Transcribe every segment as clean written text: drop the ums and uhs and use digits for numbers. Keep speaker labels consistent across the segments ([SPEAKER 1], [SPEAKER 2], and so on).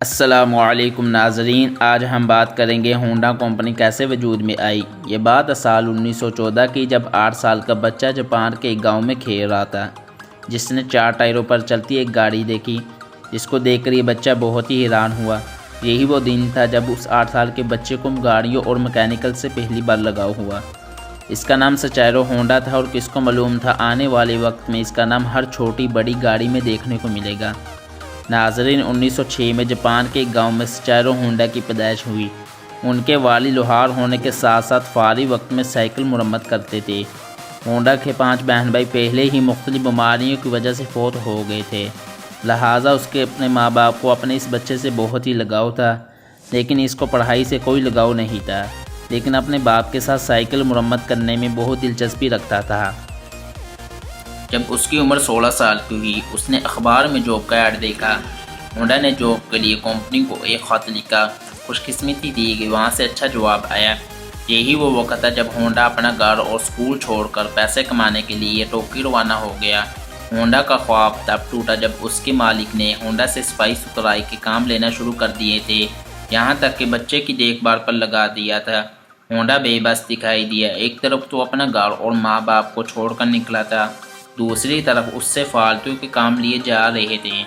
[SPEAKER 1] अस्सलामुअलैकुम नाज़रीन, आज हम बात करेंगे होंडा कंपनी कैसे वजूद में आई। ये बात साल 1914 की, जब 8 साल का बच्चा जापान के एक गांव में खेल रहा था, जिसने 4 टायरों पर चलती एक गाड़ी देखी, जिसको देखकर ये बच्चा बहुत ही हैरान हुआ। यही वो दिन था जब उस 8 साल के बच्चे को गाड़ियों और मैकेनिकल से पहली बार लगाव हुआ। इसका नाम सचारो होंडा था और किसको मालूम था आने वाले वक्त में इसका नाम हर छोटी बड़ी गाड़ी में देखने को मिलेगा। नाज़रीन, 1906 में जापान के एक गांव में सचारो होंडा की पैदाइश हुई। उनके वालिद लोहार होने के साथ साथ फारी वक्त में साइकिल मुरम्मत करते थे। होंडा के 5 बहन भाई पहले ही मुख्तलिफ बीमारियों की वजह से फौत हो गए थे, लिहाजा उसके अपने माँ बाप को अपने इस बच्चे से बहुत ही लगाव था। लेकिन इसको पढ़ाई से कोई लगाव नहीं था, लेकिन अपने बाप के साथ साइकिल मुरम्मत करने में बहुत दिलचस्पी रखता था। जब उसकी उम्र 16 साल की हुई, उसने अखबार में जॉब का ऐड देखा। होंडा ने जॉब के लिए कंपनी को एक ख़त लिखा। खुशकिस्मती थी कि वहाँ से अच्छा जवाब आया। यही वो वक्त था जब होंडा अपना घर और स्कूल छोड़कर पैसे कमाने के लिए टोक्यो रवाना हो गया। होंडा का ख्वाब तब टूटा जब उसके मालिक ने होंडा से सफाई सुथराई के काम लेना शुरू कर दिए थे, यहाँ तक कि बच्चे की देखभाल पर लगा दिया था। होंडा बेबस दिखाई दिया। एक तरफ तो अपना घर और माँ बाप को छोड़कर निकला था, दूसरी तरफ उससे फालतू के काम लिए जा रहे थे।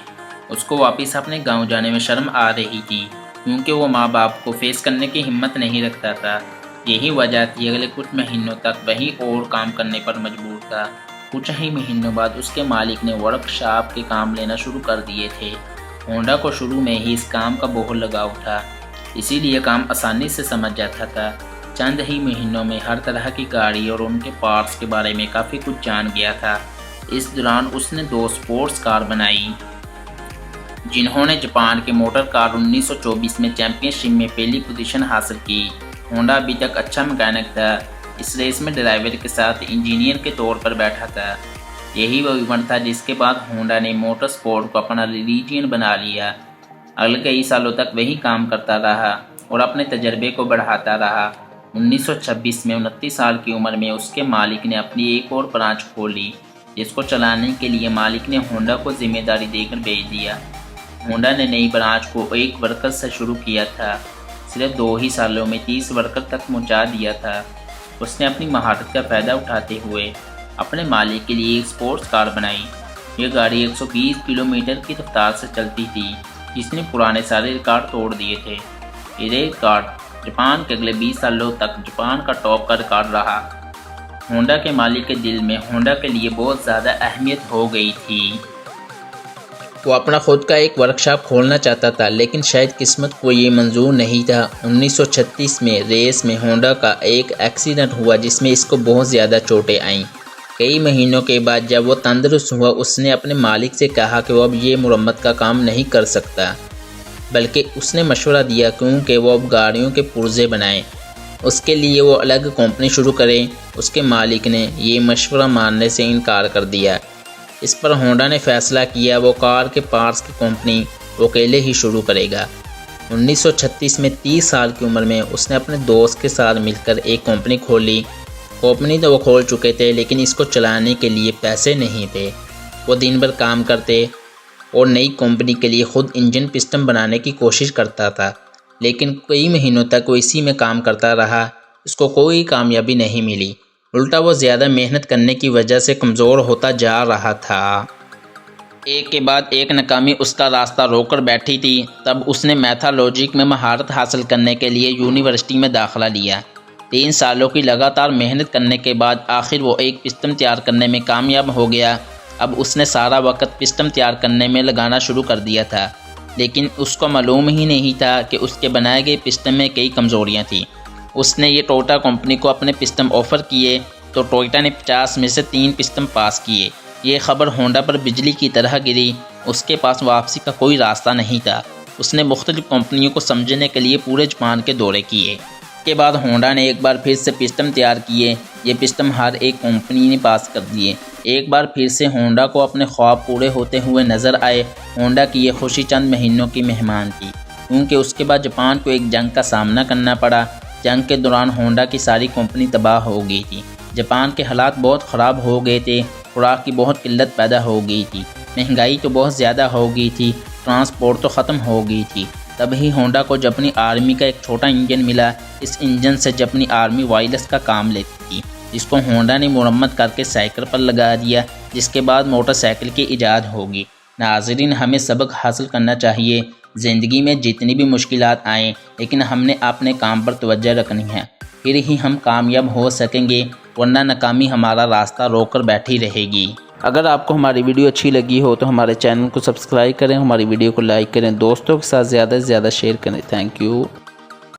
[SPEAKER 1] उसको वापस अपने गांव जाने में शर्म आ रही थी, क्योंकि वो माँ बाप को फेस करने की हिम्मत नहीं रखता था। यही वजह थी अगले कुछ महीनों तक वही और काम करने पर मजबूर था। कुछ ही महीनों बाद उसके मालिक ने वर्कशॉप के काम लेना शुरू कर दिए थे। होंडा को शुरू में ही इस काम का बहुत लगाव था, इसीलिए काम आसानी से समझ जाता था। चंद ही महीनों में हर तरह की गाड़ी और उनके पार्ट्स के बारे में काफ़ी कुछ जान गया था। इस दौरान उसने 2 स्पोर्ट्स कार बनाई, जिन्होंने जापान के मोटर कार 1924 में चैंपियनशिप में पहली पोजीशन हासिल की। होंडा अभी तक अच्छा मैकेनिक था। इस रेस में ड्राइवर के साथ इंजीनियर के तौर पर बैठा था। यही वो इवेंट था जिसके बाद होंडा ने मोटर स्पोर्ट को अपना रिलीजन बना लिया। अगले कई सालों तक वही काम करता रहा और अपने तजर्बे को बढ़ाता रहा। 1926 में 29 साल की उम्र में उसके मालिक ने अपनी एक और ब्रांच खोली, जिसको चलाने के लिए मालिक ने होंडा को जिम्मेदारी देकर भेज दिया। होंडा ने नई ब्रांच को 1 वर्कर से शुरू किया था। सिर्फ 2 ही सालों में 30 वर्कर तक पहुंचा दिया था। उसने अपनी महारत का फ़ायदा उठाते हुए अपने मालिक के लिए एक स्पोर्ट्स कार बनाई। यह गाड़ी 120 किलोमीटर की रफ्तार से चलती थी, जिसने पुराने सारे रिकॉर्ड तोड़ दिए थे। ये रिकॉर्ड जापान के अगले 20 सालों तक जापान का टॉप का रिकॉर्ड रहा। होंडा के मालिक के दिल में होंडा के लिए बहुत ज़्यादा अहमियत हो गई थी। वो अपना खुद का एक वर्कशॉप खोलना चाहता था, लेकिन शायद किस्मत को ये मंजूर नहीं था। 1936 में रेस में होंडा का एक एक्सीडेंट हुआ, जिसमें इसको बहुत ज़्यादा चोटें आईं। कई महीनों के बाद जब वो तंदुरुस्त हुआ, उसने अपने मालिक से कहा कि वो अब ये मुरम्मत का काम नहीं कर सकता, बल्कि उसने मशवरा दिया क्योंकि वो अब गाड़ियों के पुर्जे बनाएं, उसके लिए वो अलग कंपनी शुरू करें। उसके मालिक ने ये मशवरा मानने से इनकार कर दिया। इस पर होंडा ने फैसला किया वो कार के पार्ट्स की कंपनी वो अकेले ही शुरू करेगा। 1936 में 30 साल की उम्र में उसने अपने दोस्त के साथ मिलकर एक कंपनी खोली। कंपनी तो वो खोल चुके थे, लेकिन इसको चलाने के लिए पैसे नहीं थे। वो दिन भर काम करते और नई कंपनी के लिए खुद इंजन पिस्टन बनाने की कोशिश करता था, लेकिन कई महीनों तक वो इसी में काम करता रहा। उसको कोई कामयाबी नहीं मिली, उल्टा वो ज़्यादा मेहनत करने की वजह से कमज़ोर होता जा रहा था। एक के बाद एक नाकामी उसका रास्ता रोककर बैठी थी। तब उसने मैथालॉजिक में महारत हासिल करने के लिए यूनिवर्सिटी में दाखिला लिया। 3 सालों की लगातार मेहनत करने के बाद आखिर वो एक पिस्टन तैयार करने में कामयाब हो गया। अब उसने सारा वक्त पिस्टन तैयार करने में लगाना शुरू कर दिया था, लेकिन उसको मालूम ही नहीं था कि उसके बनाए गए पिस्टन में कई कमज़ोरियाँ थीं। उसने ये टोयोटा कंपनी को अपने पिस्टन ऑफ़र किए, तो टोयोटा ने 50 में से 3 पिस्टन पास किए। ये खबर होंडा पर बिजली की तरह गिरी। उसके पास वापसी का कोई रास्ता नहीं था। उसने मुख्तलिफ कंपनियों को समझने के लिए पूरे जापान के दौरे किए। इसके बाद होंडा ने एक बार फिर से पिस्टन तैयार किए। ये पिस्टन हर एक कंपनी ने पास कर दिए। एक बार फिर से होंडा को अपने ख्वाब पूरे होते हुए नज़र आए। होंडा की ये खुशी चंद महीनों की मेहमान थी, क्योंकि उसके बाद जापान को एक जंग का सामना करना पड़ा। जंग के दौरान होंडा की सारी कंपनी तबाह हो गई थी। जापान के हालात बहुत ख़राब हो गए थे। खुराक की बहुत किल्लत पैदा हो गई थी। महंगाई तो बहुत ज़्यादा हो गई थी। ट्रांसपोर्ट तो ख़त्म हो गई थी। तभी होंडा को जापानी आर्मी का एक छोटा इंजन मिला। इस इंजन से जापानी आर्मी वायरलेस का काम लेती थी, जिसको होंडा ने मुरम्मत करके साइकिल पर लगा दिया, जिसके बाद मोटरसाइकिल की ईजाद होगी। नाज़रीन, हमें सबक हासिल करना चाहिए। ज़िंदगी में जितनी भी मुश्किलात आएँ, लेकिन हमने अपने काम पर तवज्जो रखनी है, फिर ही हम कामयाब हो सकेंगे, वरना नाकामी हमारा रास्ता रोक कर बैठी रहेगी। अगर आपको हमारी वीडियो अच्छी लगी हो तो हमारे चैनल को सब्सक्राइब करें, हमारी वीडियो को लाइक करें, दोस्तों के साथ ज़्यादा से ज़्यादा शेयर करें। Thank you.